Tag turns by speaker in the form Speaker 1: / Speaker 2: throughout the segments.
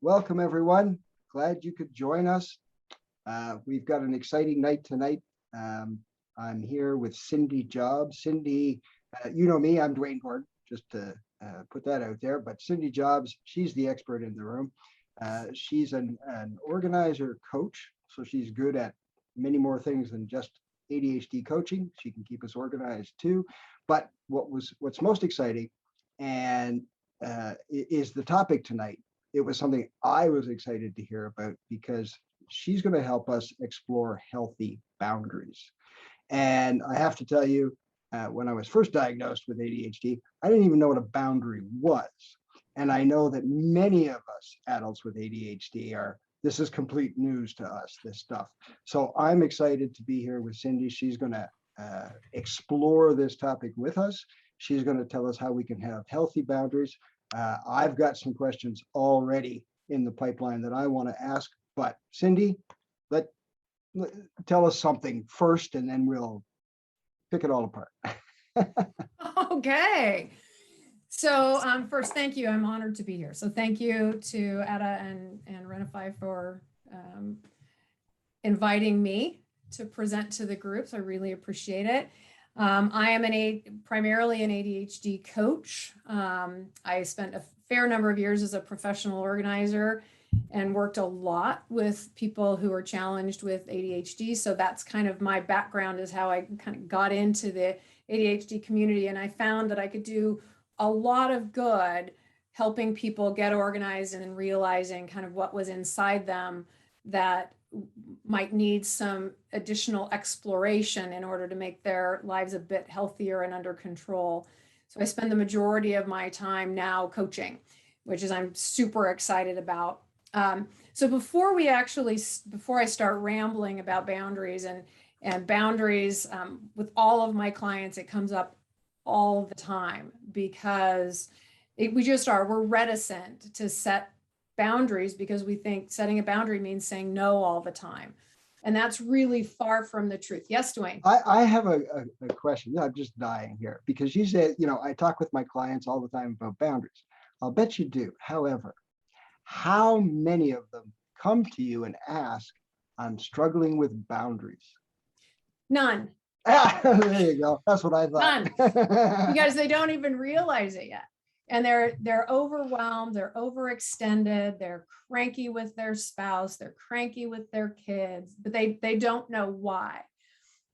Speaker 1: Welcome, everyone. Glad you could join us. We've got an exciting night tonight. I'm here with Cindy Jobs. Cindy, you know me, I'm Dwayne Gordon, just to put that out there. But Cindy Jobs, she's the expert in the room. She's an organizer coach, so she's good at many more things than just ADHD coaching. She can keep us organized too. But what's most exciting and is the topic tonight. It was something I was excited to hear about because she's going to help us explore healthy boundaries. And I have to tell you, when I was first diagnosed with ADHD, I didn't even know what a boundary was. And I know that many of us adults with ADHD this is complete news to us, this stuff. So I'm excited to be here with Cindy. She's going to explore this topic with us. She's going to tell us how we can have healthy boundaries. I've got some questions already in the pipeline that I want to ask, but Cindy, tell us something first, and then we'll pick it all apart.
Speaker 2: Okay. So first, thank you. I'm honored to be here. So thank you to Etta and Renify for inviting me to present to the groups. I really appreciate it. I am primarily an ADHD coach. I spent a fair number of years as a professional organizer and worked a lot with people who are challenged with ADHD. So that's kind of my background, is how I kind of got into the ADHD community. And I found that I could do a lot of good helping people get organized and realizing kind of what was inside them that might need some additional exploration in order to make their lives a bit healthier and under control. So I spend the majority of my time now coaching, which is I'm super excited about. So before I start rambling about boundaries and boundaries, with all of my clients, it comes up all the time because we're reticent to set boundaries because we think setting a boundary means saying no all the time. And that's really far from the truth. Yes, Dwayne.
Speaker 1: I have a question. I'm just dying here because you said, I talk with my clients all the time about boundaries. I'll bet you do. However, how many of them come to you and ask, I'm struggling with boundaries?
Speaker 2: None.
Speaker 1: There you go. That's what I thought.
Speaker 2: None. Because they don't even realize it yet. And they're overwhelmed, they're overextended, they're cranky with their spouse, they're cranky with their kids, but they don't know why.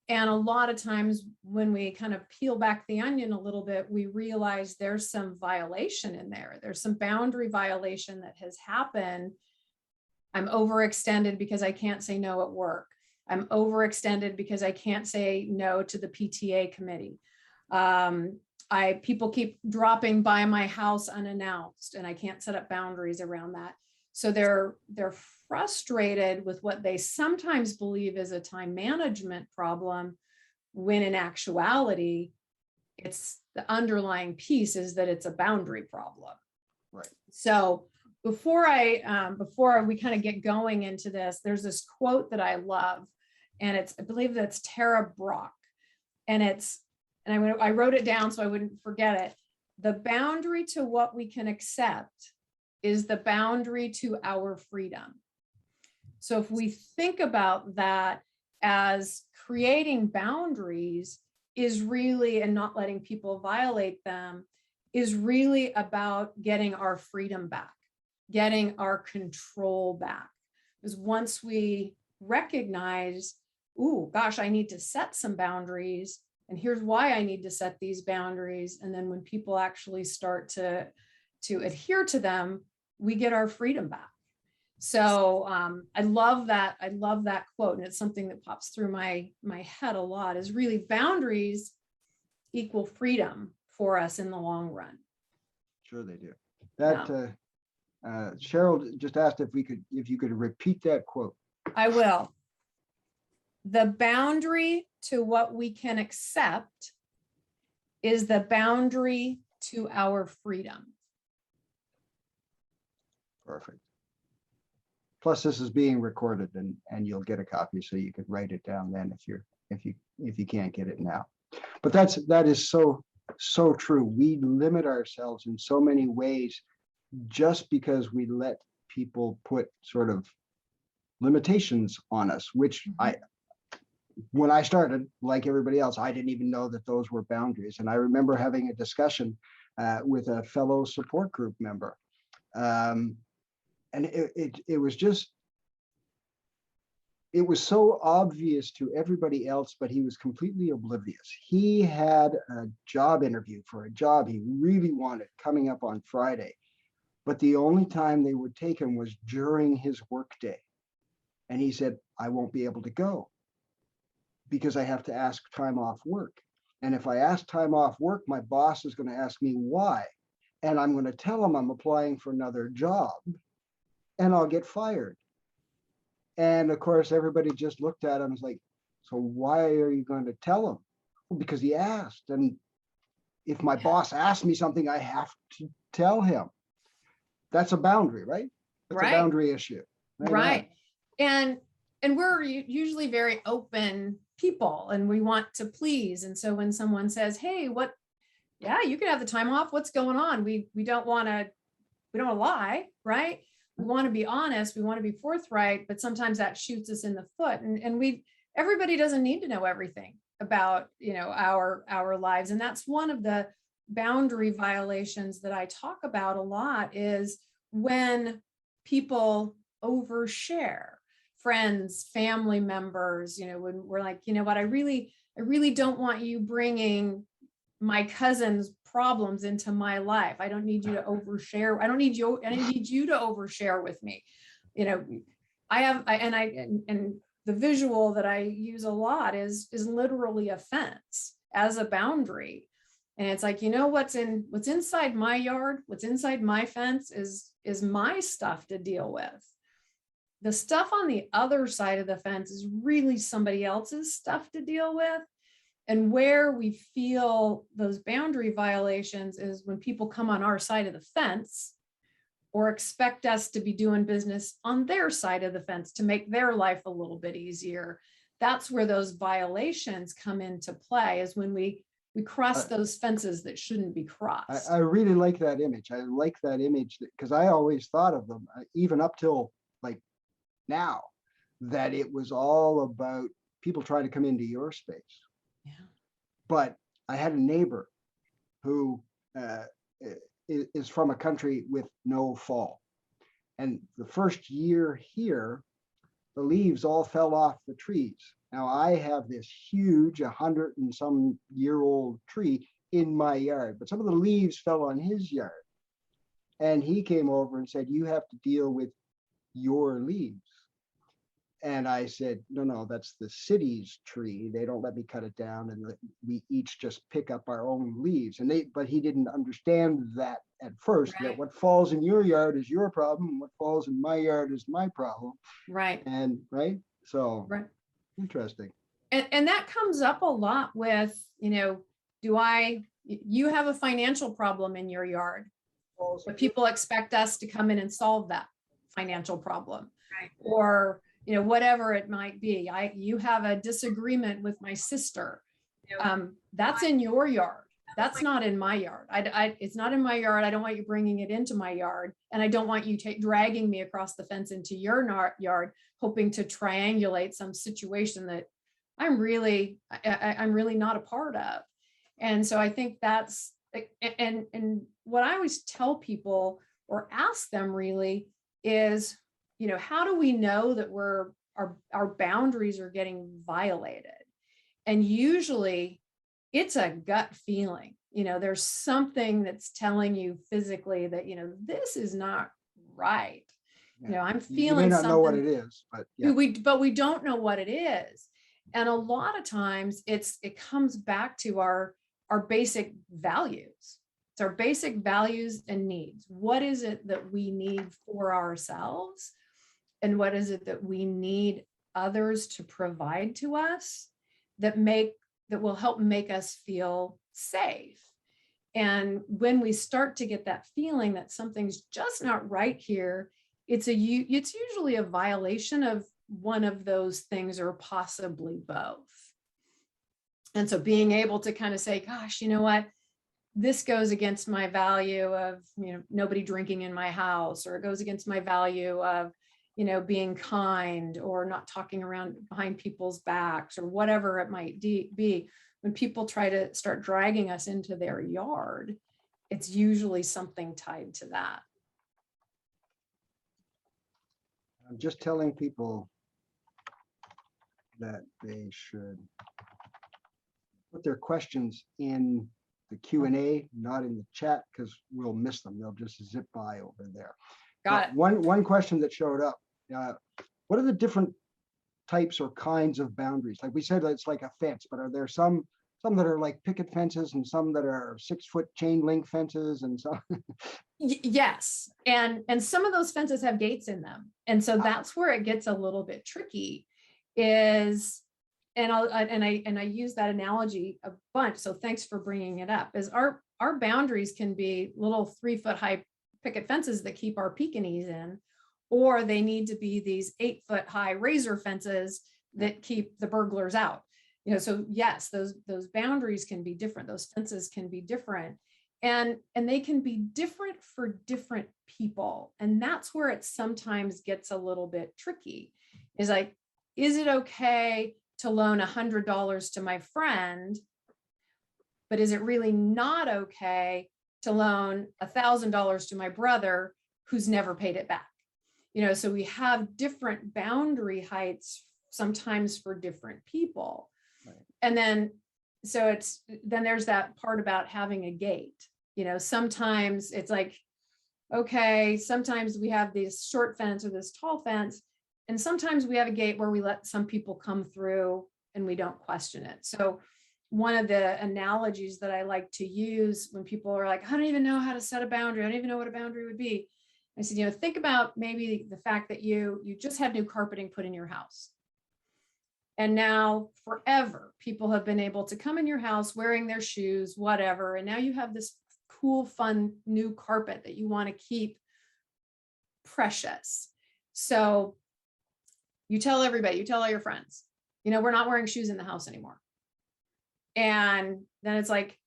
Speaker 2: And a lot of times when we kind of peel back the onion a little bit, we realize there's some violation in there. There's some boundary violation that has happened. I'm overextended because I can't say no at work. I'm overextended because I can't say no to the PTA committee. People keep dropping by my house unannounced, and I can't set up boundaries around that. So they're frustrated with what they sometimes believe is a time management problem, when in actuality, it's the underlying piece is that it's a boundary problem.
Speaker 1: Right.
Speaker 2: So before we kind of get going into this, there's this quote that I love, and I believe that's Tara Brach, and I wrote it down so I wouldn't forget it. The boundary to what we can accept is the boundary to our freedom. So if we think about that as creating boundaries is really, and not letting people violate them, is really about getting our freedom back, getting our control back. Because once we recognize, ooh, gosh, I need to set some boundaries, and here's why I need to set these boundaries. And then when people actually start to adhere to them, we get our freedom back. So I love that quote. And it's something that pops through my head a lot, is really boundaries equal freedom for us in the long run.
Speaker 1: Sure they do. That Cheryl just asked if you could repeat that quote.
Speaker 2: I will. The boundary to what we can accept is the boundary to our freedom.
Speaker 1: Perfect. Plus, this is being recorded, and you'll get a copy, so you can write it down then if you can't get it now. But that is so true. We limit ourselves in so many ways just because we let people put sort of limitations on us, which when I started, like everybody else, I didn't even know that those were boundaries. And I remember having a discussion with a fellow support group member. And it was just, it was so obvious to everybody else, but he was completely oblivious. He had a job interview for a job he really wanted coming up on Friday, but the only time they would take him was during his workday. And he said, I won't be able to go because I have to ask time off work. And if I ask time off work, my boss is going to ask me why. And I'm going to tell him I'm applying for another job and I'll get fired. And of course, everybody just looked at him and was like, so why are you going to tell him? Well, because he asked. And if my boss asks me something, I have to tell him. That's a boundary, right? That's a boundary issue.
Speaker 2: Right. And we're usually very open people and we want to please. And so when someone says, hey, you can have the time off. What's going on? We don't want to lie, right? We want to be honest. We want to be forthright, but sometimes that shoots us in the foot. And everybody doesn't need to know everything about, our lives. And that's one of the boundary violations that I talk about a lot is when people overshare. Friends, family members, when we're like, you know what, I really don't want you bringing my cousin's problems into my life. I don't need you to overshare. I need you to overshare with me. And the visual that I use a lot is literally a fence as a boundary. And it's like, what's inside my yard, what's inside my fence is my stuff to deal with. The stuff on the other side of the fence is really somebody else's stuff to deal with. And where we feel those boundary violations is when people come on our side of the fence or expect us to be doing business on their side of the fence to make their life a little bit easier. That's where those violations come into play, is when we cross those fences that shouldn't be crossed.
Speaker 1: I really like that image. I like that image because I always thought of them, even up till like now, that it was all about people trying to come into your space.
Speaker 2: Yeah.
Speaker 1: But I had a neighbor who is from a country with no fall. And the first year here, the leaves all fell off the trees. Now I have this huge 100 and some year old tree in my yard, but some of the leaves fell on his yard. And he came over and said, you have to deal with your leaves. And I said, no, that's the city's tree. They don't let me cut it down, and we each just pick up our own leaves. But he didn't understand that at first, that what falls in your yard is your problem, and what falls in my yard is my problem.
Speaker 2: Right.
Speaker 1: And so interesting.
Speaker 2: And that comes up a lot with, you have a financial problem in your yard, but people expect us to come in and solve that financial problem. Right. Or whatever it might be. You have a disagreement with my sister. That's in your yard. That's not in my yard. It's not in my yard. I don't want you bringing it into my yard. And I don't want you dragging me across the fence into your yard, hoping to triangulate some situation that I'm really not a part of. And so I think that's, and what I always tell people or ask them really is, how do we know that our boundaries are getting violated? And usually it's a gut feeling. There's something that's telling you physically that, this is not right.
Speaker 1: Yeah.
Speaker 2: I'm feeling
Speaker 1: you may not
Speaker 2: something.
Speaker 1: Know what it is, but yeah.
Speaker 2: But we don't know what it is. And a lot of times it comes back to our basic values. It's our basic values and needs. What is it that we need for ourselves? And what is it that we need others to provide to us that will help make us feel safe? And when we start to get that feeling that something's just not right here, it's usually a violation of one of those things or possibly both. And so being able to kind of say, gosh, you know what? this goes against my value of, nobody drinking in my house, or it goes against my value of, being kind or not talking around behind people's backs or whatever it might be. When people try to start dragging us into their yard, it's usually something tied to that.
Speaker 1: I'm just telling people that they should put their questions in the Q&A, not in the chat, because we'll miss them. They'll just zip by over there.
Speaker 2: Got it.
Speaker 1: One question that showed up, what are the different types or kinds of boundaries? Like we said, it's like a fence, but are there some that are like picket fences and some that are 6-foot chain link fences and some?
Speaker 2: Yes. And some of those fences have gates in them. And so that's where it gets a little bit tricky is, and I use that analogy a bunch. So thanks for bringing it up, is our boundaries can be little 3-foot high picket fences that keep our Pekingese in, or they need to be these 8-foot high razor fences that keep the burglars out. So yes, those boundaries can be different. Those fences can be different, and they can be different for different people. And that's where it sometimes gets a little bit tricky, is like, is it okay to loan $100 to my friend, but is it really not okay to loan $1,000 to my brother who's never paid it back? So we have different boundary heights sometimes for different people.
Speaker 1: Right.
Speaker 2: And then there's that part about having a gate. Sometimes it's like, okay, sometimes we have this short fence or this tall fence, and sometimes we have a gate where we let some people come through and we don't question it. So one of the analogies that I like to use when people are like, I don't even know how to set a boundary, I don't even know what a boundary would be. I said, think about maybe the fact that you just had new carpeting put in your house. And now forever, people have been able to come in your house wearing their shoes, whatever. And now you have this cool, fun new carpet that you want to keep precious. So you tell everybody, you tell all your friends, we're not wearing shoes in the house anymore. And then it's like,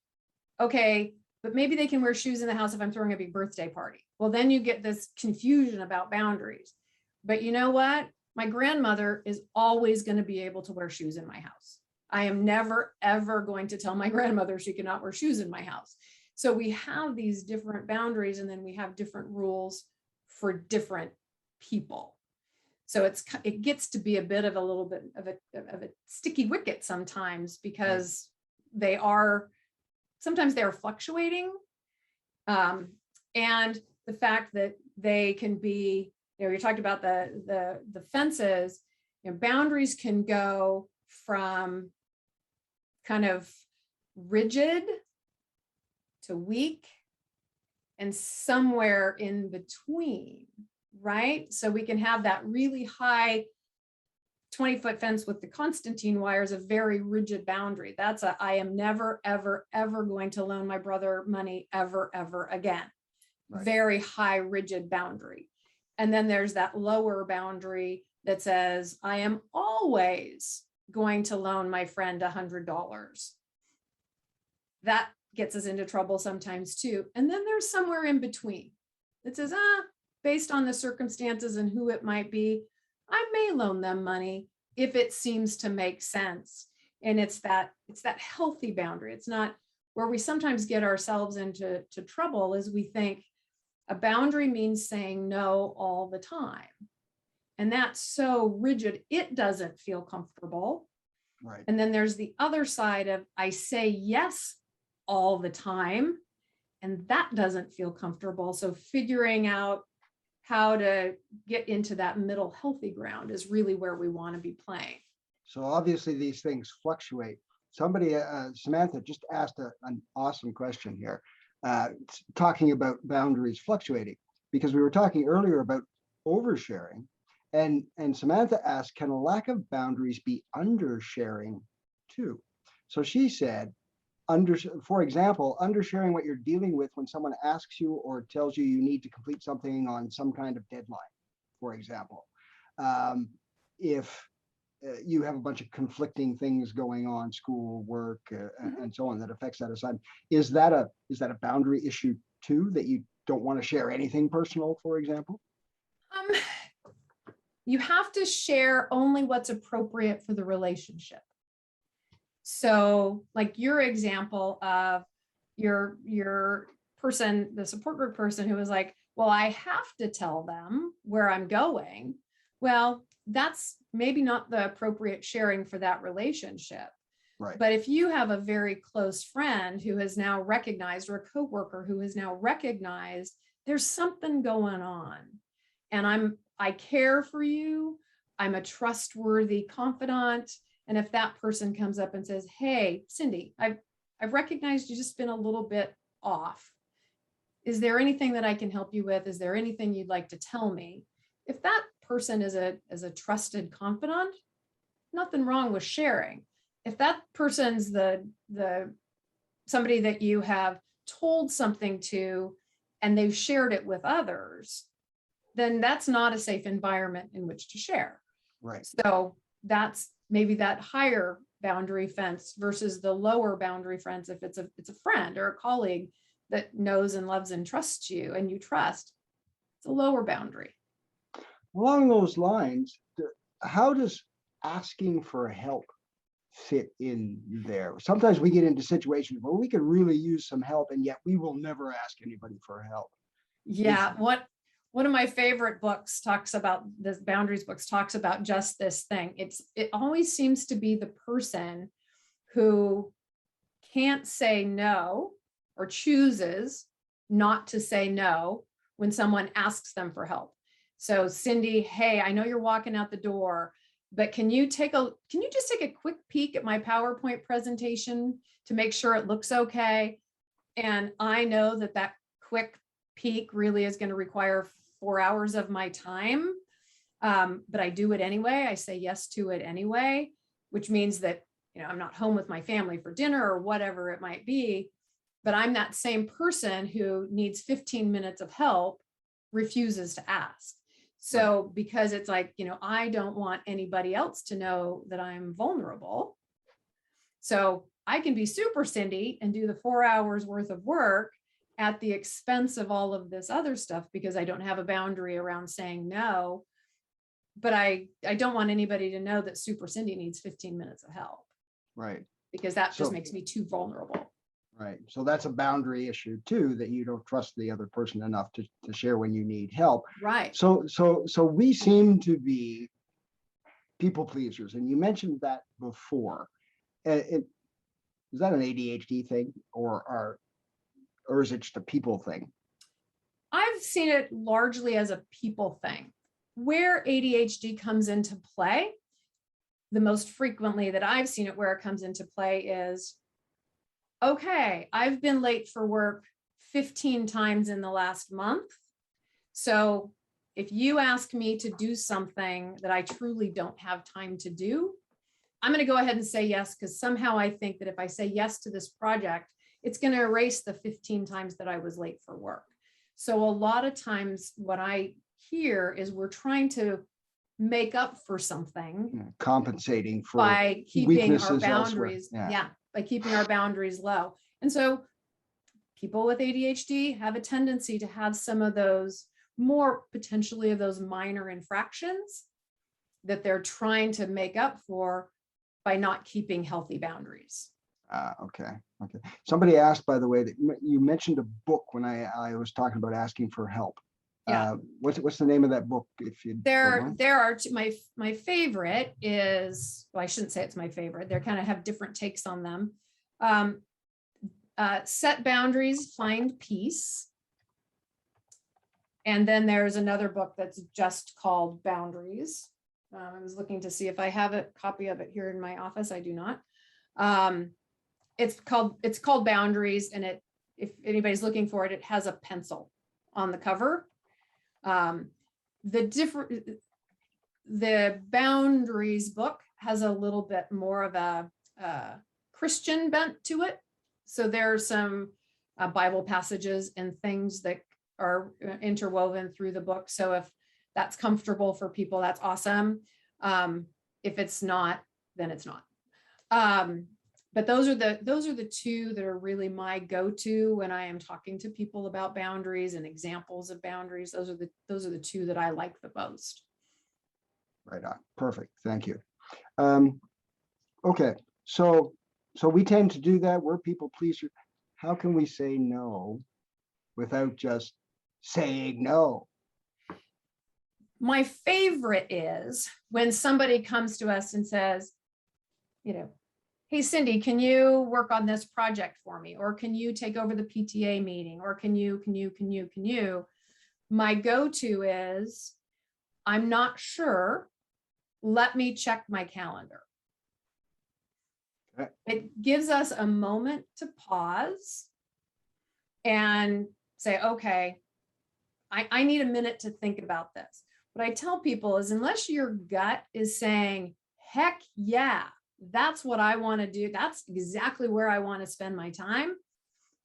Speaker 2: okay, but maybe they can wear shoes in the house if I'm throwing a big birthday party. Well, then you get this confusion about boundaries. But you know what? My grandmother is always going to be able to wear shoes in my house. I am never, ever going to tell my grandmother she cannot wear shoes in my house. So we have these different boundaries, and then we have different rules for different people. So it gets to be a bit of a little bit of a sticky wicket sometimes, because sometimes they are fluctuating. And the fact that they can be, you talked about the fences, boundaries can go from kind of rigid to weak and somewhere in between, right? So we can have that really high 20-foot fence with the Constantine wires, a very rigid boundary. That's I am never, ever, ever going to loan my brother money ever, ever again. Right. Very high, rigid boundary. And then there's that lower boundary that says, I am always going to loan my friend $100. That gets us into trouble sometimes too. And then there's somewhere in between that says, based on the circumstances and who it might be, I may loan them money if it seems to make sense. And it's that healthy boundary. It's not where we sometimes get ourselves into trouble, is we think a boundary means saying no all the time. And that's so rigid, it doesn't feel comfortable.
Speaker 1: Right.
Speaker 2: And then there's the other side of I say yes all the time, and that doesn't feel comfortable. So figuring out how to get into that middle healthy ground is really where we want to be playing.
Speaker 1: So obviously these things fluctuate. Somebody, Samantha, just asked an awesome question here, talking about boundaries fluctuating, because we were talking earlier about oversharing, and Samantha asked, can a lack of boundaries be undersharing too? So she said, for example, undersharing what you're dealing with when someone asks you or tells you need to complete something on some kind of deadline, for example. If you have a bunch of conflicting things going on, school, work, and so on, that affects that assignment. Is that a boundary issue too, that you don't want to share anything personal, for example?
Speaker 2: You have to share only what's appropriate for the relationship. So like your example of your person, the support group person who was like, well, I have to tell them where I'm going. Well, that's maybe not the appropriate sharing for that relationship.
Speaker 1: Right.
Speaker 2: But if you have a very close friend who has now recognized, or a coworker who has now recognized there's something going on, and I care for you, I'm a trustworthy confidant. And if that person comes up and says, hey, Cindy, I've recognized you just been a little bit off. Is there anything that I can help you with? Is there anything you'd like to tell me? If that person is a trusted confidant, nothing wrong with sharing. If that person's the somebody that you have told something to and they've shared it with others, then that's not a safe environment in which to share.
Speaker 1: Right.
Speaker 2: So that's maybe that higher boundary fence versus the lower boundary fence. If it's a friend or a colleague that knows and loves and trusts you and you trust, it's a lower boundary.
Speaker 1: Along those lines, how does asking for help fit in there? Sometimes we get into situations where we could really use some help, and yet we will never ask anybody for help.
Speaker 2: Yeah, one of my favorite books talks about this, boundaries books talks about just this thing. It always seems to be the person who can't say no or chooses not to say no when someone asks them for help. So Cindy, hey, I know you're walking out the door, but can you just take a quick peek at my PowerPoint presentation to make sure it looks okay? And I know that quick peek really is going to require 4 hours of my time. But I do it anyway. I say yes to it anyway, which means that, I'm not home with my family for dinner or whatever it might be, but I'm that same person who needs 15 minutes of help, refuses to ask. So because it's like, I don't want anybody else to know that I'm vulnerable. So I can be super Cindy and do the 4 hours worth of work at the expense of all of this other stuff because I don't have a boundary around saying no. But I don't want anybody to know that super Cindy needs 15 minutes of help.
Speaker 1: Right.
Speaker 2: Because that just makes me too vulnerable.
Speaker 1: Right. So that's a boundary issue too, that you don't trust the other person enough to share when you need help.
Speaker 2: Right.
Speaker 1: So we seem to be people pleasers. And you mentioned that before. Is that an ADHD thing or is it just a people thing?
Speaker 2: I've seen it largely as a people thing. Where ADHD comes into play, the most frequently that I've seen it where it comes into play is, okay, I've been late for work 15 times in the last month. So if you ask me to do something that I truly don't have time to do, I'm going to go ahead and say yes, because somehow I think that if I say yes to this project, it's going to erase the 15 times that I was late for work. So a lot of times what I hear is we're trying to make up for something,
Speaker 1: compensating for
Speaker 2: by keeping our
Speaker 1: boundaries.
Speaker 2: Yeah, by keeping our boundaries low. And so people with ADHD have a tendency to have some of those more potentially of those minor infractions that they're trying to make up for by not keeping healthy boundaries.
Speaker 1: Okay. Somebody asked, by the way, that you mentioned a book when I was talking about asking for help.
Speaker 2: Yeah.
Speaker 1: What's the name of that book? If you
Speaker 2: there are two, my favorite is, well, I shouldn't say it's my favorite. They kind of have different takes on them. Set Boundaries, Find Peace. And then there's another book that's just called Boundaries. I was looking to see if I have a copy of it here in my office. I do not. It's called Boundaries, and if anybody's looking for it, it has a pencil on the cover. The Boundaries book has a little bit more of a Christian bent to it. So there are some Bible passages and things that are interwoven through the book. So if that's comfortable for people, that's awesome. If it's not, then it's not. But those are the two that are really my go-to when I am talking to people about boundaries and examples of boundaries. Those are the two that I like the most.
Speaker 1: Right on. Perfect. Thank you. Okay. So we tend to do that. We're people pleasers. How can we say no without just saying no?
Speaker 2: My favorite is when somebody comes to us and says, hey, Cindy, can you work on this project for me? Or can you take over the PTA meeting? Or can you? My go-to is, I'm not sure. Let me check my calendar.
Speaker 1: Okay.
Speaker 2: It gives us a moment to pause and say, okay, I need a minute to think about this. What I tell people is, unless your gut is saying, heck yeah, that's what I want to do, that's exactly where I want to spend my time.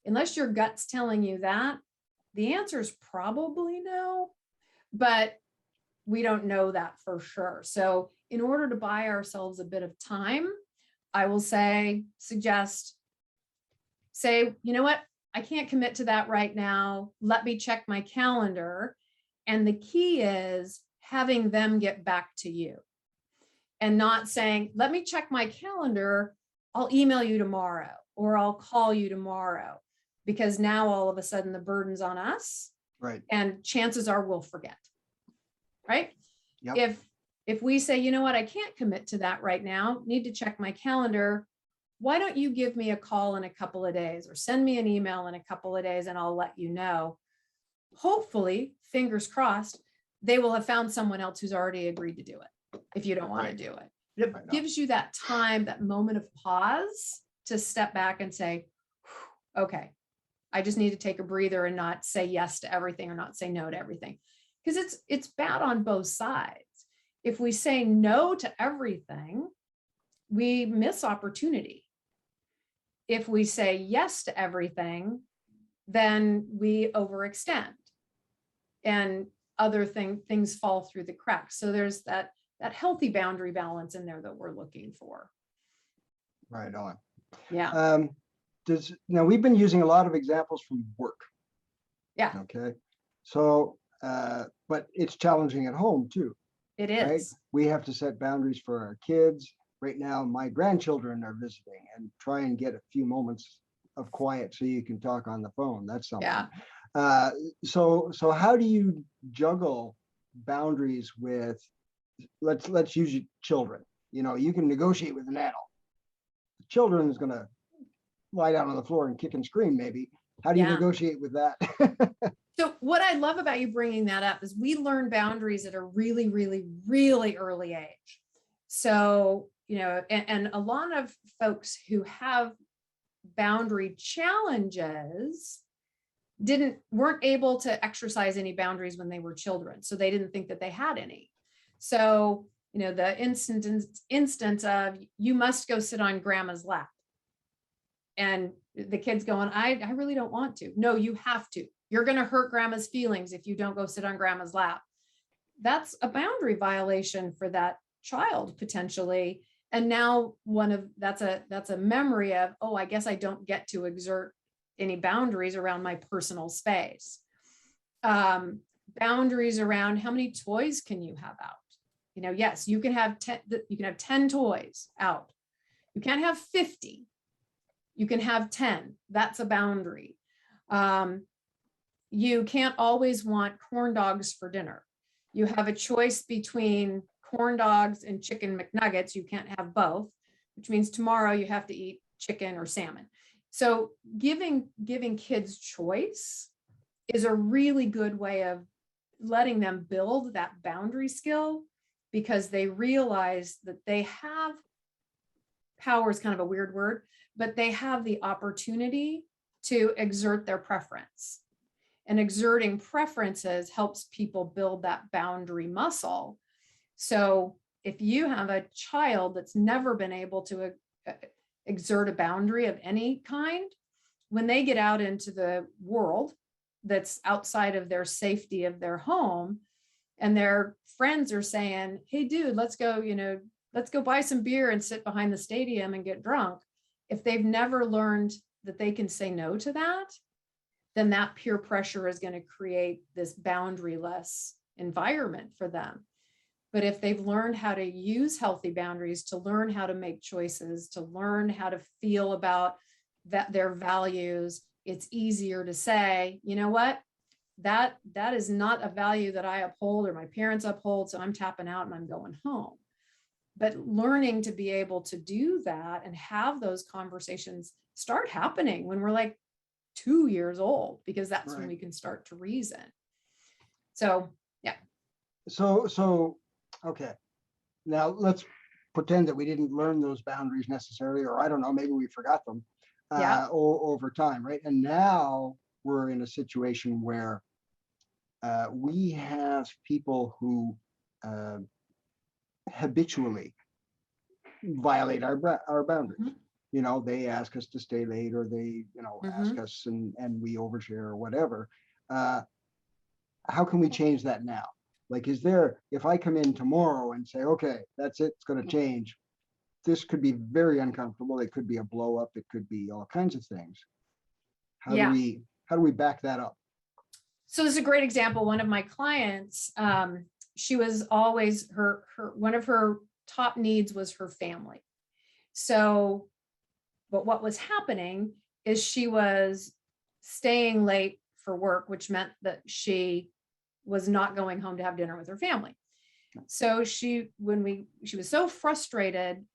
Speaker 2: Unless your gut's telling you that, the answer is probably no, but we don't know that for sure. So in order to buy ourselves a bit of time, I will suggest, you know what? I can't commit to that right now. Let me check my calendar. And the key is having them get back to you and not saying, let me check my calendar. I'll email you tomorrow or I'll call you tomorrow, because now all of a sudden the burden's on us.
Speaker 1: Right.
Speaker 2: And chances are we'll forget. Right.
Speaker 1: Yep.
Speaker 2: If we say, you know what, I can't commit to that right now, need to check my calendar. Why don't you give me a call in a couple of days or send me an email in a couple of days and I'll let you know. Hopefully, fingers crossed, they will have found someone else who's already agreed to do it if you don't want to do it. But it gives you that time, that moment of pause to step back and say, okay, I just need to take a breather and not say yes to everything or not say no to everything. Because it's bad on both sides. If we say no to everything, we miss opportunity. If we say yes to everything, then we overextend and other things fall through the cracks. So there's that healthy boundary balance in there that we're looking for.
Speaker 1: Right on.
Speaker 2: Yeah.
Speaker 1: Now we've been using a lot of examples from work.
Speaker 2: Yeah.
Speaker 1: Okay. So, but it's challenging at home too.
Speaker 2: It is.
Speaker 1: Right? We have to set boundaries for our kids. Right now, my grandchildren are visiting and try and get a few moments of quiet so you can talk on the phone. That's something.
Speaker 2: Yeah.
Speaker 1: So how do you juggle boundaries with, let's use children. You can negotiate with an adult. The children is going to lie down on the floor and kick and scream, maybe. How do you negotiate with that?
Speaker 2: So what I love about you bringing that up is we learn boundaries at a really, really, really early age. So, and a lot of folks who have boundary challenges weren't able to exercise any boundaries when they were children. So they didn't think that they had any. So, the instance of, you must go sit on grandma's lap. And the kid's going, I really don't want to. No, you have to. You're going to hurt grandma's feelings if you don't go sit on grandma's lap. That's a boundary violation for that child potentially. And now that's a memory of, oh, I guess I don't get to exert any boundaries around my personal space. Boundaries around how many toys can you have out? Yes, you can have 10 toys out. You can't have 50. You can have 10. That's a boundary. You can't always want corn dogs for dinner. You have a choice between corn dogs and chicken McNuggets. You can't have both, which means tomorrow you have to eat chicken or salmon. So giving kids choice is a really good way of letting them build that boundary skill, because they realize that they have power, is kind of a weird word, but they have the opportunity to exert their preference. And exerting preferences helps people build that boundary muscle. So if you have a child that's never been able to exert a boundary of any kind, when they get out into the world that's outside of their safety of their home, and their friends are saying, hey, dude, let's go, let's go buy some beer and sit behind the stadium and get drunk. If they've never learned that they can say no to that, then that peer pressure is going to create this boundaryless environment for them. But if they've learned how to use healthy boundaries, to learn how to make choices, to learn how to feel about that their values, it's easier to say, you know what, that is not a value that I uphold or my parents uphold, so I'm tapping out and I'm going home. But learning to be able to do that and have those conversations start happening when we're like 2 years old, because that's when we can start to reason. So, yeah.
Speaker 1: So, okay. Now let's pretend that we didn't learn those boundaries necessarily, or I don't know, maybe we forgot them over time, right? And now we're in a situation where we have people who habitually violate our boundaries.
Speaker 2: Mhm.
Speaker 1: You know, they ask us to stay late, or they, you know, ask us and we overshare or whatever. How can we change that now? Like, is there, if I come in tomorrow and say, okay, that's it, it's going to change, this could be very uncomfortable. It could be a blow up. It could be all kinds of things. How do we back that up?
Speaker 2: So this is a great example. One of my clients, she was always her one of her top needs was her family. So, but what was happening is she was staying late for work, which meant that she was not going home to have dinner with her family. So she was so frustrated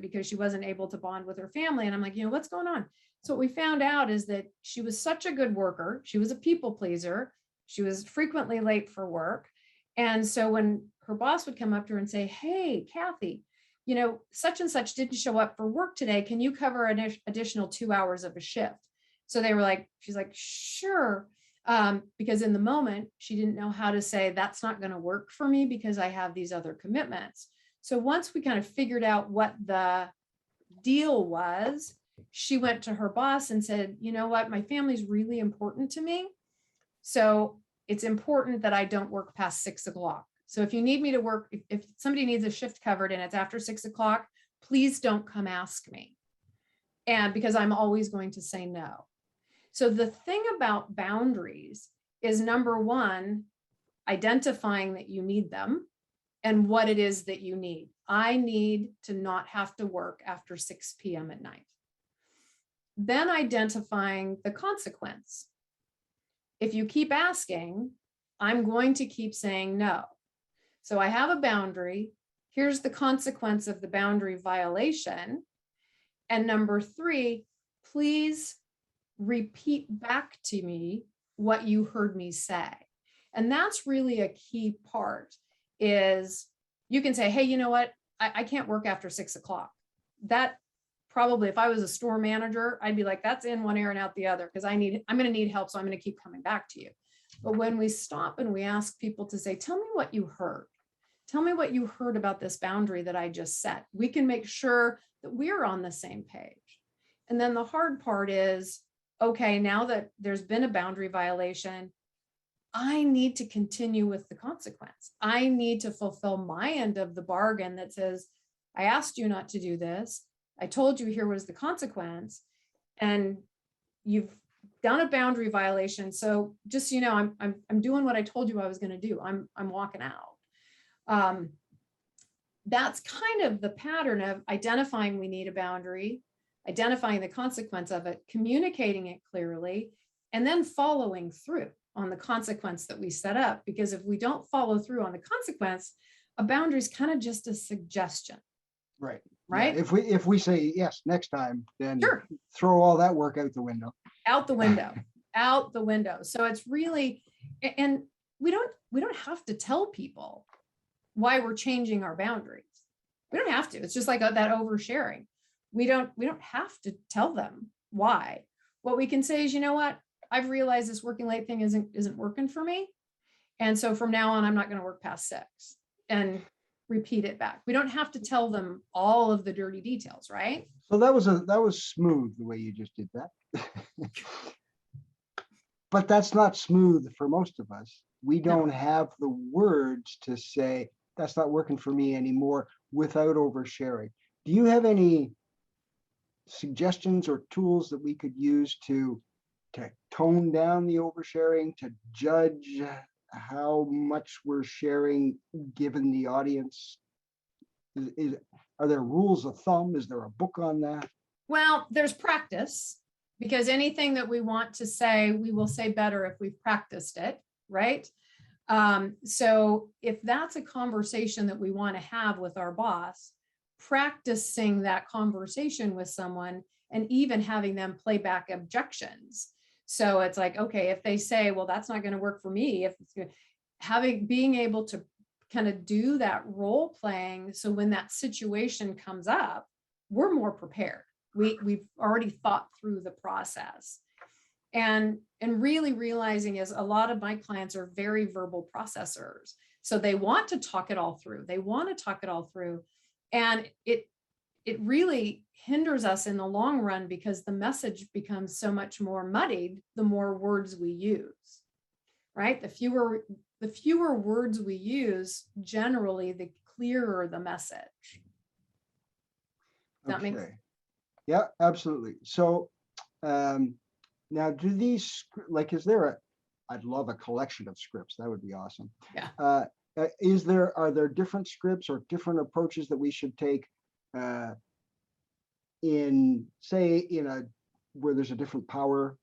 Speaker 2: because she wasn't able to bond with her family. And I'm like, you know, what's going on? So what we found out is that she was such a good worker. She was a people pleaser. She was frequently late for work. And so when her boss would come up to her and say, hey, Kathy, you know, such and such didn't show up for work today. Can you cover an additional 2 hours of a shift? So they were like, she's like, sure. Because in the moment, she didn't know how to say, that's not going to work for me because I have these other commitments. So once we kind of figured out what the deal was, she went to her boss and said, you know what, my family's really important to me. So it's important that I don't work past 6 o'clock. So if you need me to work, if somebody needs a shift covered and it's after 6 o'clock, please don't come ask me. And because I'm always going to say no. So the thing about boundaries is, number one, identifying that you need them and what it is that you need. I need to not have to work after 6 p.m. at night. Then identifying the consequence. If you keep asking, I'm going to keep saying no. So I have a boundary. Here's the consequence of the boundary violation. And number three, please repeat back to me what you heard me say. And that's really a key part, is you can say, hey, you know what? I can't work after 6 o'clock. That probably, if I was a store manager, I'd be like, that's in one ear and out the other, because I'm going to need help. So I'm going to keep coming back to you. But when we stop and we ask people to say, tell me what you heard. Tell me what you heard about this boundary that I just set. We can make sure that we're on the same page. And then the hard part is, okay, now that there's been a boundary violation, I need to continue with the consequence. I need to fulfill my end of the bargain that says, I asked you not to do this. I told you here was the consequence, and you've done a boundary violation. So just so you know, I'm doing what I told you I was going to do. I'm walking out. That's kind of the pattern of identifying we need a boundary, identifying the consequence of it, communicating it clearly, and then following through on the consequence that we set up. Because if we don't follow through on the consequence, a boundary is kind of just a suggestion.
Speaker 1: Right.
Speaker 2: Right.
Speaker 1: Yeah, if we say yes next time, then
Speaker 2: sure,
Speaker 1: throw all that work out the window.
Speaker 2: Out the window. Out the window. So it's really, and we don't have to tell people why we're changing our boundaries. We don't have to. It's just like that oversharing. We don't have to tell them why. What we can say is, you know what? I've realized this working late thing isn't working for me. And so from now on, I'm not going to work past 6, and repeat it back. We don't have to tell them all of the dirty details, right?
Speaker 1: So that was smooth the way you just did that. But that's not smooth for most of us. We don't have the words to say, that's not working for me anymore. without oversharing. Do you have any suggestions or tools that we could use to tone down the oversharing, to judge how much we're sharing given the audience? Are there rules of thumb? Is there a book on that?
Speaker 2: Well, there's practice, because anything that we want to say, we will say better if we've practiced it, right? So if that's a conversation that we want to have with our boss, practicing that conversation with someone and even having them play back objections. So it's like, okay, if they say, well, that's not going to work for me, if it's being able to kind of do that role playing. So when that situation comes up, we're more prepared. We've already thought through the process. And really realizing is a lot of my clients are very verbal processors. So they want to talk it all through. And it really hinders us in the long run, because the message becomes so much more muddied the more words we use, right? The fewer words we use, generally, the clearer the message. That makes sense?
Speaker 1: Yeah, absolutely. So now, do these, like, I'd love a collection of scripts. That would be awesome.
Speaker 2: Yeah.
Speaker 1: Are there different scripts or different approaches that we should take where there's a different power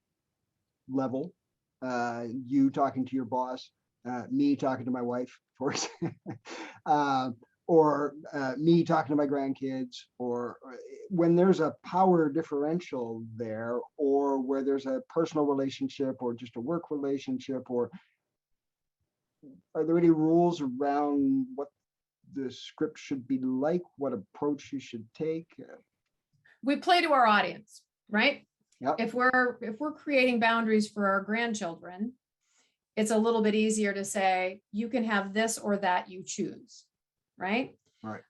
Speaker 1: level? You talking to your boss, me talking to my wife, for example, or me talking to my grandkids, or when there's a power differential there, or where there's a personal relationship or just a work relationship, or are there any rules around what the script should be like, what approach you should take?
Speaker 2: We play to our audience, right?
Speaker 1: Yep.
Speaker 2: If we're creating boundaries for our grandchildren, it's a little bit easier to say, you can have this or that, you choose, right?
Speaker 1: Right.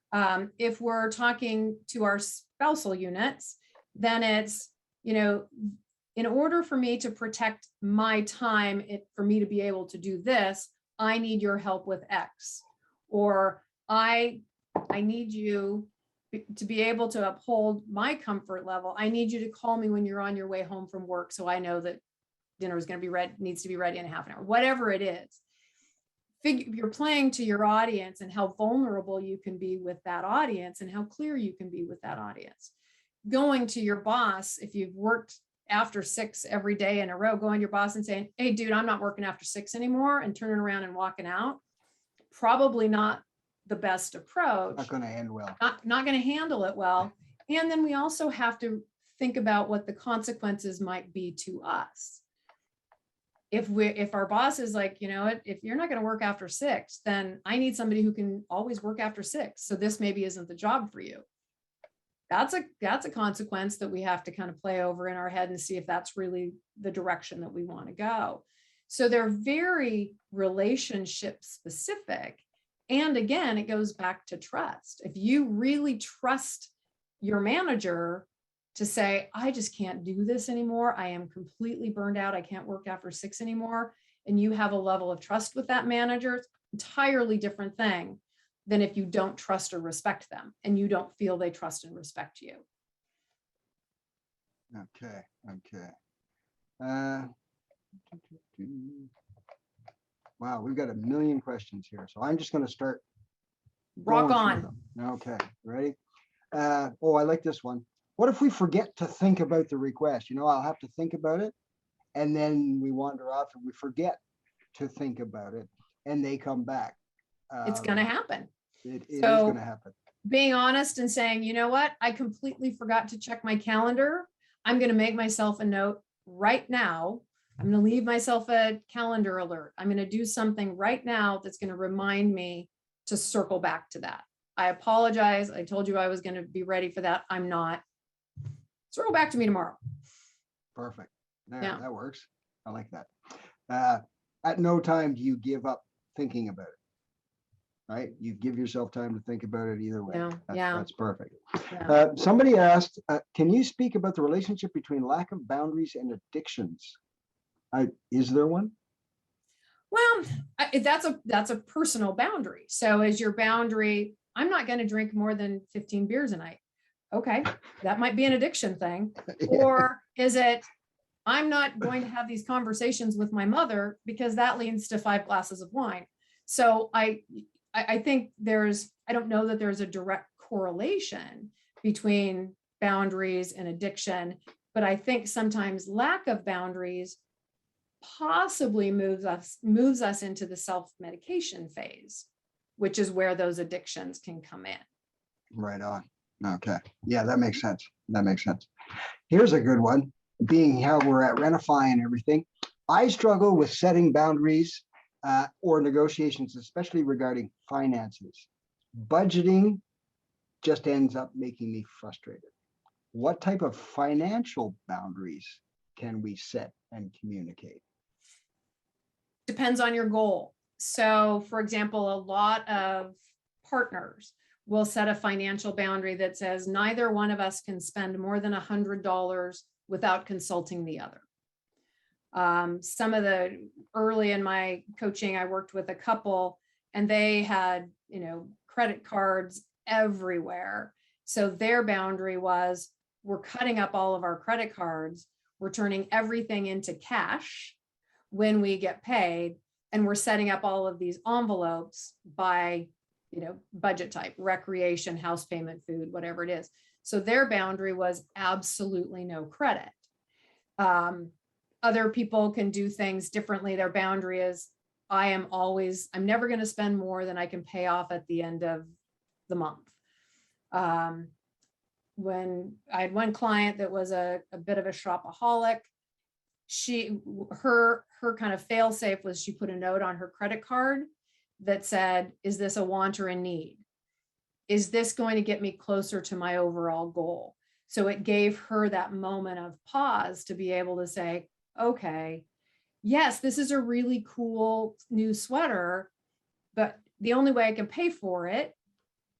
Speaker 2: If we're talking to our spousal units, then it's, in order for me to protect my time, for me to be able to do this, I need your help with X, or I need you to be able to uphold my comfort level. I need you to call me when you're on your way home from work, so I know that dinner is going to be ready, needs to be ready in a half an hour, whatever it is. You're playing to your audience and how vulnerable you can be with that audience and how clear you can be with that audience. Going to your boss, if you've worked after 6 every day in a row, going to your boss and saying, hey, dude, I'm not working after 6 anymore, and turning around and walking out, probably not the best approach.
Speaker 1: Not going to end well.
Speaker 2: Not going to handle it well. And then we also have to think about what the consequences might be to us. If our boss is like, if you're not going to work after 6, then I need somebody who can always work after 6. So this maybe isn't the job for you. That's a consequence that we have to kind of play over in our head and see if that's really the direction that we want to go. So they're very relationship specific. And again, it goes back to trust. If you really trust your manager to say, I just can't do this anymore, I am completely burned out, I can't work after 6 anymore, and you have a level of trust with that manager, it's an entirely different thing than if you don't trust or respect them and you don't feel they trust and respect you.
Speaker 1: Okay. Wow, we've got a million questions here, so I'm just going to start.
Speaker 2: Rock on.
Speaker 1: Okay, ready? I like this one. What if we forget to think about the request? I'll have to think about it, and then we wander off and we forget to think about it, and they come back.
Speaker 2: It's going to happen.
Speaker 1: It is going to happen.
Speaker 2: Being honest and saying, you know what, I completely forgot to check my calendar. I'm going to make myself a note right now. I'm going to leave myself a calendar alert. I'm going to do something right now that's going to remind me to circle back to that. I apologize. I told you I was going to be ready for that. I'm not. Circle back to me tomorrow.
Speaker 1: Perfect. Yeah, that works. I like that. At no time do you give up thinking about it, right? You give yourself time to think about it either way. That's perfect. Yeah. Somebody asked, can you speak about the relationship between lack of boundaries and addictions? Is there one?
Speaker 2: Well, that's a personal boundary. So is your boundary, I'm not going to drink more than 15 beers a night. Okay, that might be an addiction thing. Or is it, I'm not going to have these conversations with my mother because that leads to 5 glasses of wine. So I think I don't know that there's a direct correlation between boundaries and addiction, but I think sometimes lack of boundaries possibly moves us into the self-medication phase, which is where those addictions can come in.
Speaker 1: Right on. Okay. Yeah, that makes sense. That makes sense. Here's a good one. Being how we're at Renify and everything, I struggle with setting boundaries or negotiations, especially regarding finances. Budgeting just ends up making me frustrated. What type of financial boundaries can we set and communicate?
Speaker 2: Depends on your goal. So, for example, a lot of partners will set a financial boundary that says neither one of us can spend more than $100 without consulting the other. Some of the early in my coaching, I worked with a couple and they had, credit cards everywhere. So their boundary was, we're cutting up all of our credit cards. We're turning everything into cash when we get paid. And we're setting up all of these envelopes by, budget type, recreation, house payment, food, whatever it is. So their boundary was absolutely no credit. Other people can do things differently. Their boundary is, I'm never going to spend more than I can pay off at the end of the month. When I had one client that was a bit of a shopaholic, her kind of fail safe was she put a note on her credit card that said, is this a want or a need? Is this going to get me closer to my overall goal? So it gave her that moment of pause to be able to say, okay, yes, this is a really cool new sweater, but the only way I can pay for it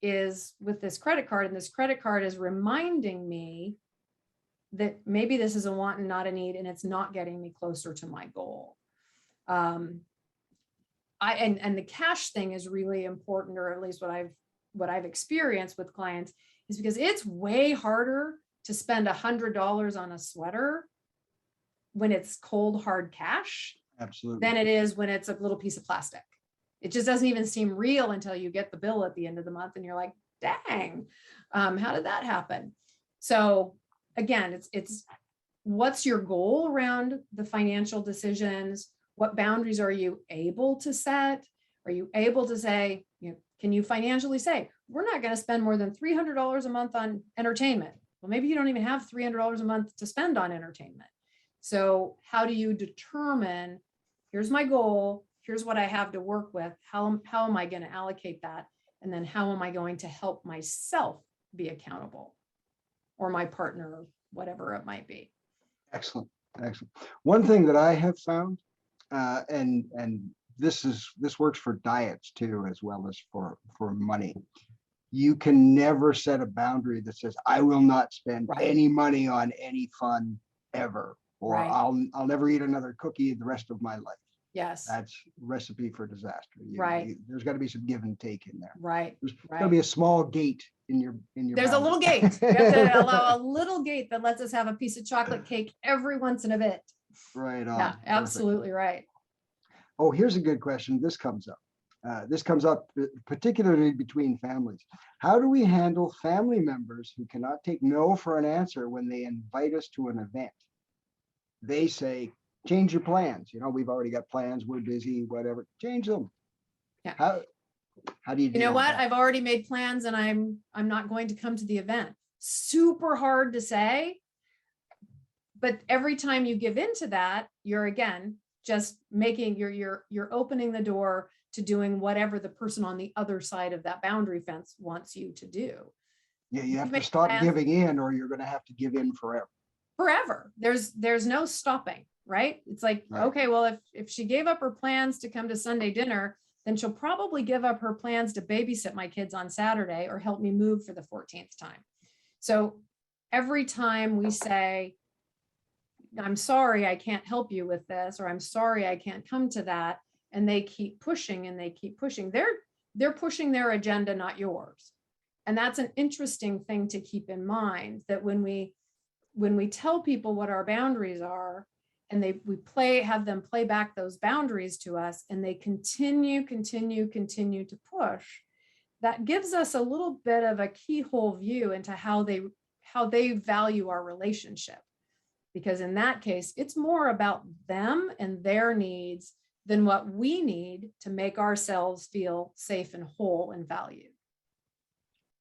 Speaker 2: is with this credit card. And this credit card is reminding me that maybe this is a want and not a need, and it's not getting me closer to my goal. And the cash thing is really important, or at least what I've experienced with clients is because it's way harder to spend $100 on a sweater when it's cold, hard cash.
Speaker 1: Absolutely.
Speaker 2: Than it is when it's a little piece of plastic. It just doesn't even seem real until you get the bill at the end of the month and you're like, dang, how did that happen? So again, it's what's your goal around the financial decisions? What boundaries are you able to set? Are you able to say, can you financially say, we're not going to spend more than $300 a month on entertainment? Well, maybe you don't even have $300 a month to spend on entertainment. So how do you determine, here's my goal, here's what I have to work with, how am I going to allocate that? And then how am I going to help myself be accountable, or my partner, whatever it might be?
Speaker 1: Excellent. Excellent. One thing that I have found, and this works for diets too, as well as for money. You can never set a boundary that says, I will not spend any money on any fun ever, or I'll never eat another cookie the rest of my life.
Speaker 2: Yes.
Speaker 1: That's recipe for disaster. There's got to be some give and take in there. There's got to be a small gate in your
Speaker 2: There's boundary. A little gate. You have to allow a little gate that lets us have a piece of chocolate cake every once in a bit.
Speaker 1: Right on.
Speaker 2: Yeah, absolutely. Perfect. Right.
Speaker 1: Oh, here's a good question. This comes up particularly between families. How do we handle family members who cannot take no for an answer when they invite us to an event? They say, change your plans. We've already got plans. We're busy, whatever. Change them.
Speaker 2: Yeah.
Speaker 1: How do you
Speaker 2: know what? I've already made plans and I'm not going to come to the event. Super hard to say. But every time you give into that, you're again just making you're opening the door to doing whatever the person on the other side of that boundary fence wants you to do.
Speaker 1: Yeah, you have to stop giving in, or you're going to have to give in forever.
Speaker 2: Forever. There's no stopping, right? It's like, okay, well, if she gave up her plans to come to Sunday dinner, then she'll probably give up her plans to babysit my kids on Saturday or help me move for the 14th time. So every time we say, I'm sorry, I can't help you with this, or I'm sorry, I can't come to that, and they keep pushing and they keep pushing, they're pushing their agenda, not yours. And that's an interesting thing to keep in mind, that when we tell people what our boundaries are, and we have them play back those boundaries to us, and they continue to push, that gives us a little bit of a keyhole view into how they value our relationship. Because in that case, it's more about them and their needs than what we need to make ourselves feel safe and whole and valued.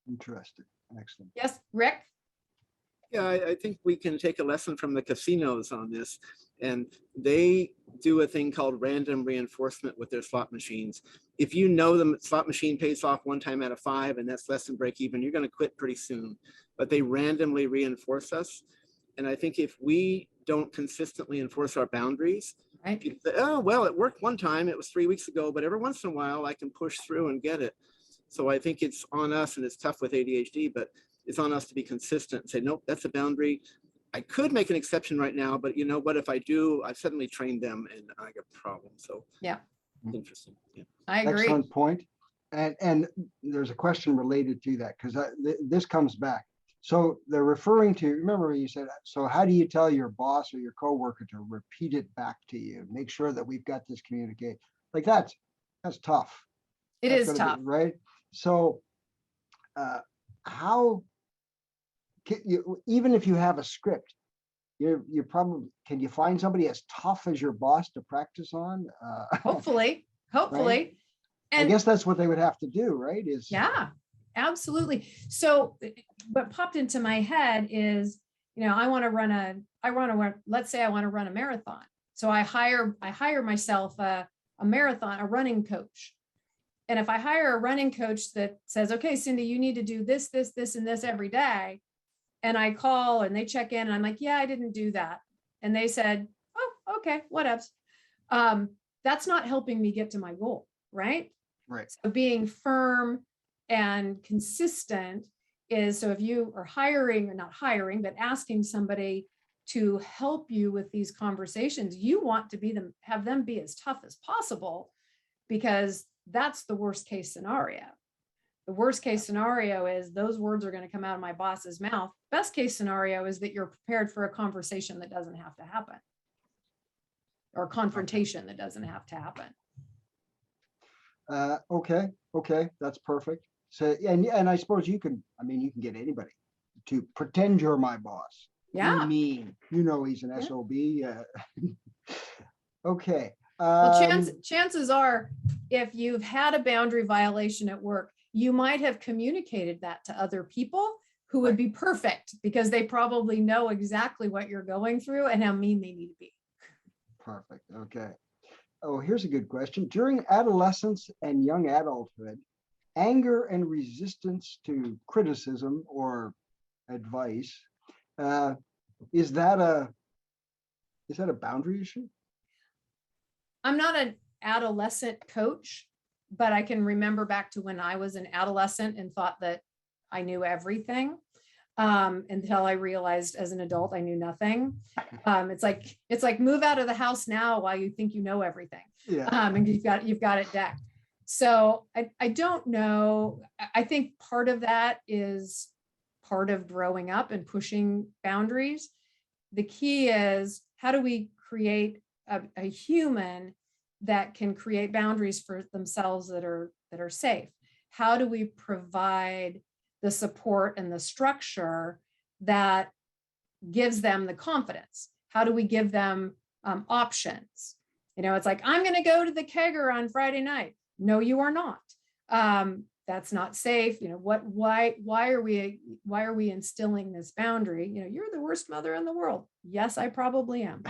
Speaker 1: Interesting. Excellent.
Speaker 2: Yes, Rick?
Speaker 3: Yeah, I think we can take a lesson from the casinos on this. And they do a thing called random reinforcement with their slot machines. If you know the slot machine pays off 1 time out of 5, and that's less than break even, you're going to quit pretty soon. But they randomly reinforce us. And I think if we don't consistently enforce our boundaries,
Speaker 2: Right.
Speaker 3: people say, oh, well, it worked 1 time. It was 3 weeks ago, but every once in a while I can push through and get it. So I think it's on us, and it's tough with ADHD, but it's on us to be consistent and say, nope, that's a boundary. I could make an exception right now, but you know what, if I do, I've suddenly trained them and I got a problem. So
Speaker 2: Yeah,
Speaker 3: interesting. Yeah.
Speaker 2: I agree.
Speaker 1: Excellent point. And there's a question related to that, because this comes back. So they're referring to, remember you said, so how do you tell your boss or your coworker to repeat it back to you? Make sure that we've got this communicate. Like that's tough.
Speaker 2: It
Speaker 1: That's
Speaker 2: is
Speaker 1: gonna
Speaker 2: tough.
Speaker 1: be, right? So how can you, even if you have a script, you're probably, can you find somebody as tough as your boss to practice on?
Speaker 2: Hopefully.
Speaker 1: Right?
Speaker 2: And
Speaker 1: I guess that's what they would have to do, right? Is
Speaker 2: yeah, absolutely. So what popped into my head is, let's say I want to run a marathon. So I hire myself a running coach. And if I hire a running coach that says, okay, Cindy, you need to do this, this, this, and this every day. And I call and they check in and I'm like, yeah, I didn't do that. And they said, oh, okay, whatevs. That's not helping me get to my goal, right?
Speaker 1: right.
Speaker 2: So being firm and consistent is, so if you are hiring, or not hiring, but asking somebody to help you with these conversations, you want to have them be as tough as possible, because that's the worst case scenario. The worst case scenario is those words are going to come out of my boss's mouth. Best case scenario is that you're prepared for a conversation that doesn't have to happen, or confrontation that doesn't have to happen.
Speaker 1: Okay, that's perfect. So, and I suppose you can get anybody to pretend you're my boss.
Speaker 2: Yeah.
Speaker 1: You mean, he's an SOB. Okay.
Speaker 2: Well, chances are, if you've had a boundary violation at work, you might have communicated that to other people who would be perfect, because they probably know exactly what you're going through and how mean they need to be.
Speaker 1: Perfect. Okay. Oh, here's a good question. During adolescence and young adulthood, anger and resistance to criticism or advice, is that a boundary issue?
Speaker 2: I'm not an adolescent coach, but I can remember back to when I was an adolescent and thought that I knew everything, until I realized as an adult I knew nothing. It's like move out of the house now while you think you know everything.
Speaker 1: Yeah.
Speaker 2: And you've got it decked. So I don't know. I think part of that is part of growing up and pushing boundaries. The key is, how do we create a human that can create boundaries for themselves that are safe? How do we provide the support and the structure that gives them the confidence? How do we give them options? It's like, I'm going to go to the kegger on Friday night. No, you are not. That's not safe. Why are we instilling this boundary? You're the worst mother in the world. Yes, I probably am.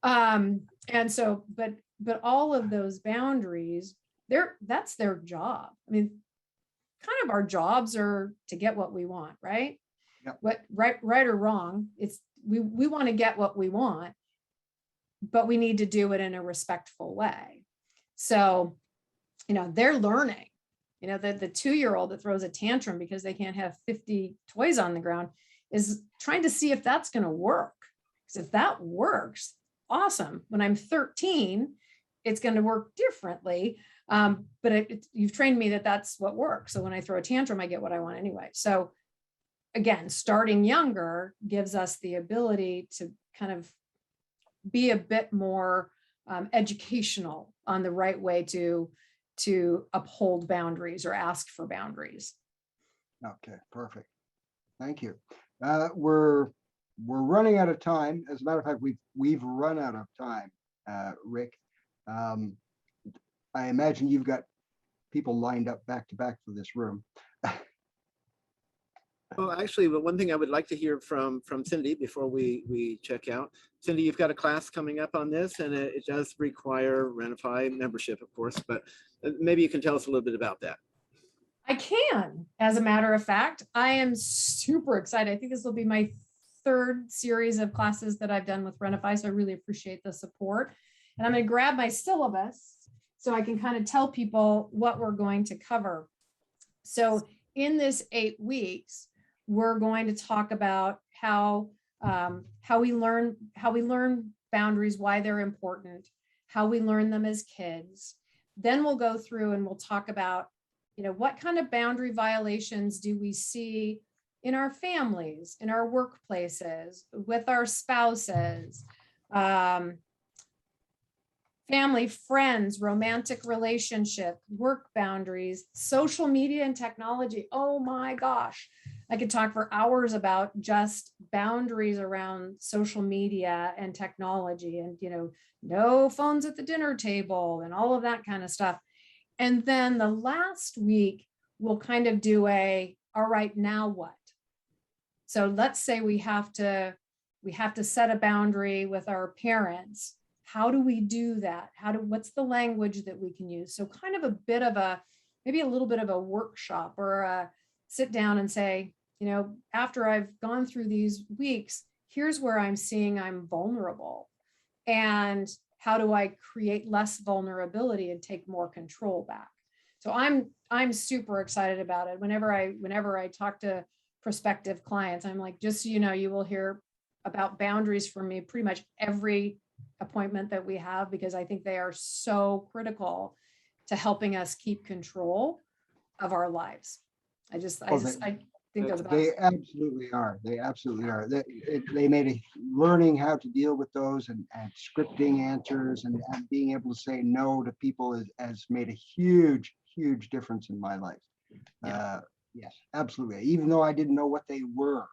Speaker 2: And so, but all of those boundaries, that's their job. I mean, kind of our jobs are to get what we want, right?
Speaker 1: Yep.
Speaker 2: What right or wrong, it's we want to get what we want, but we need to do it in a respectful way. So, they're learning. The 2-year-old that throws a tantrum because they can't have 50 toys on the ground is trying to see if that's going to work. Because if that works, awesome. When I'm 13 it's going to work differently. But you've trained me that that's what works. So when I throw a tantrum, I get what I want anyway. So again, starting younger gives us the ability to kind of be a bit more educational on the right way to uphold boundaries or ask for boundaries.
Speaker 1: Okay, perfect. Thank you. We're running out of time. As a matter of fact, we've run out of time, Rick. I imagine you've got people lined up back to back for this room.
Speaker 3: Well, actually, the one thing I would like to hear from Cindy before we check out. Cindy, you've got a class coming up on this, and it does require Renify membership, of course, but maybe you can tell us a little bit about that.
Speaker 2: I can. As a matter of fact, I am super excited. I think this will be my third series of classes that I've done with Renify, so I really appreciate the support. And I'm going to grab my syllabus so I can kind of tell people what we're going to cover. So in this 8 weeks, we're going to talk about how we learn boundaries, why they're important, how we learn them as kids. Then we'll go through and we'll talk about, what kind of boundary violations do we see in our families, in our workplaces, with our spouses, family, friends, romantic relationship, work boundaries, social media and technology. Oh my gosh. I could talk for hours about just boundaries around social media and technology and, no phones at the dinner table and all of that kind of stuff. And then the last week, we'll kind of do all right, now what? So let's say we have to set a boundary with our parents. How do we do that? What's the language that we can use? So kind of maybe a little bit of a workshop or a sit down and say, after I've gone through these weeks, here's where I'm seeing I'm vulnerable. And how do I create less vulnerability and take more control back? So I'm super excited about it. Whenever I talk to prospective clients, I'm like, just so you know, you will hear about boundaries from me pretty much every appointment that we have, because I think they are so critical to helping us keep control of our lives. I think they're the best.
Speaker 1: They absolutely are. They absolutely are. They made learning how to deal with those and scripting answers and being able to say no to people has made a huge, huge difference in my life.
Speaker 2: Yeah.
Speaker 1: Yes, absolutely. Even though I didn't know what they were.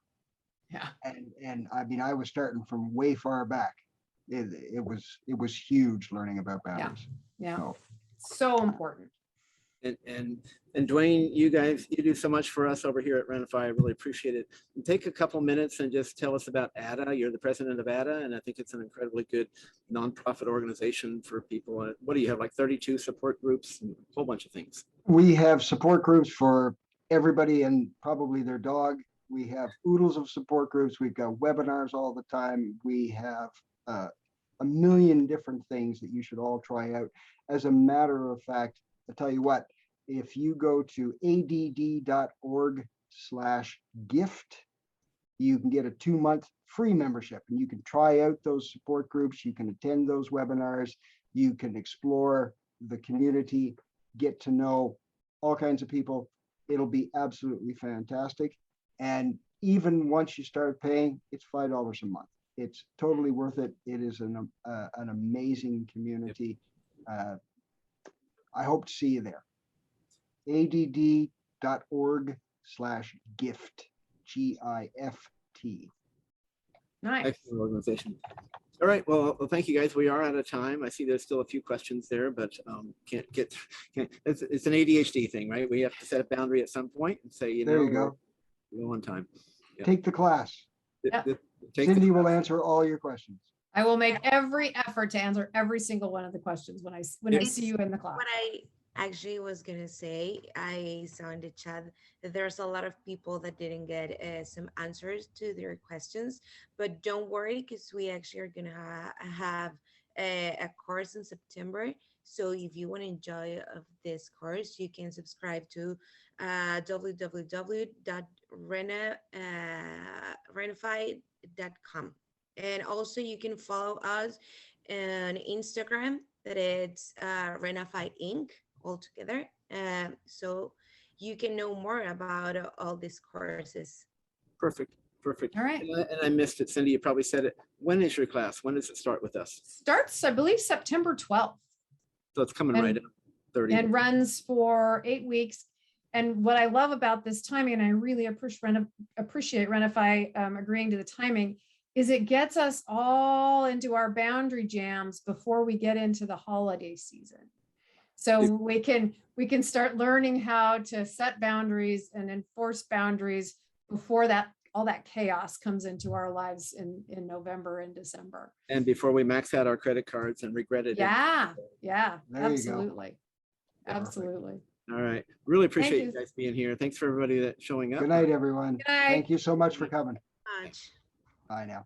Speaker 2: Yeah.
Speaker 1: And I mean, I was starting from way far back. It was huge learning about boundaries.
Speaker 2: Yeah. So important.
Speaker 3: And Dwayne, you do so much for us over here at Renify. I really appreciate it. And take a couple minutes and just tell us about ADA. You're the president of ADA, and I think it's an incredibly good nonprofit organization for people. What do you have, like 32 support groups and a whole bunch of things? We have support groups for everybody and probably their dog. We have oodles of support groups. We've got webinars all the time. We have a million different things that you should all try out. As a matter of fact, I'll tell you what, if you go to add.org/gift, you can get a 2-month free membership and you can try out those support groups. You can attend those webinars. You can explore the community, get to know all kinds of people. It'll be absolutely fantastic. And even once you start paying, it's $5 a month. It's totally worth it. It is an amazing community. I hope to see you there. add.org/gift, GIFT.
Speaker 2: Nice.
Speaker 3: Excellent organization. All right. Well, thank you guys. We are out of time. I see there's still a few questions there, but it's an ADHD thing, right? We have to set a boundary at some point and say,
Speaker 1: there you go.
Speaker 3: Go on time.
Speaker 1: Yeah. Take the class.
Speaker 2: Yeah.
Speaker 1: Cindy will answer all your questions.
Speaker 2: I will make every effort to answer every single one of the questions when I see you in the class.
Speaker 4: What I actually was gonna say, I saw in the chat that there's a lot of people that didn't get some answers to their questions, but don't worry, because we actually are gonna have a course in September. So if you want to enjoy of this course, you can subscribe to www.renify.com. And also you can follow us on Instagram that it's Renify Inc. altogether. So you can know more about all these courses.
Speaker 3: Perfect. Perfect.
Speaker 2: All right.
Speaker 3: And I missed it. Cindy, you probably said it. When is your class? When does it start with us?
Speaker 2: Starts, I believe, September 12th.
Speaker 3: So it's coming right up. 30.
Speaker 2: And runs for 8 weeks. And what I love about this timing, and I really appreciate Renify agreeing to the timing, is it gets us all into our boundary jams before we get into the holiday season. So we can start learning how to set boundaries and enforce boundaries before that all that chaos comes into our lives in November and December.
Speaker 3: And before we max out our credit cards and regret it.
Speaker 2: Yeah,
Speaker 1: There you go.
Speaker 2: absolutely. Absolutely.
Speaker 3: All right. Really appreciate
Speaker 2: you.
Speaker 3: you guys being here. Thanks for everybody that showing up.
Speaker 1: Good night, everyone.
Speaker 2: Good night.
Speaker 1: Thank you so much for coming.
Speaker 4: Much.
Speaker 1: Bye now.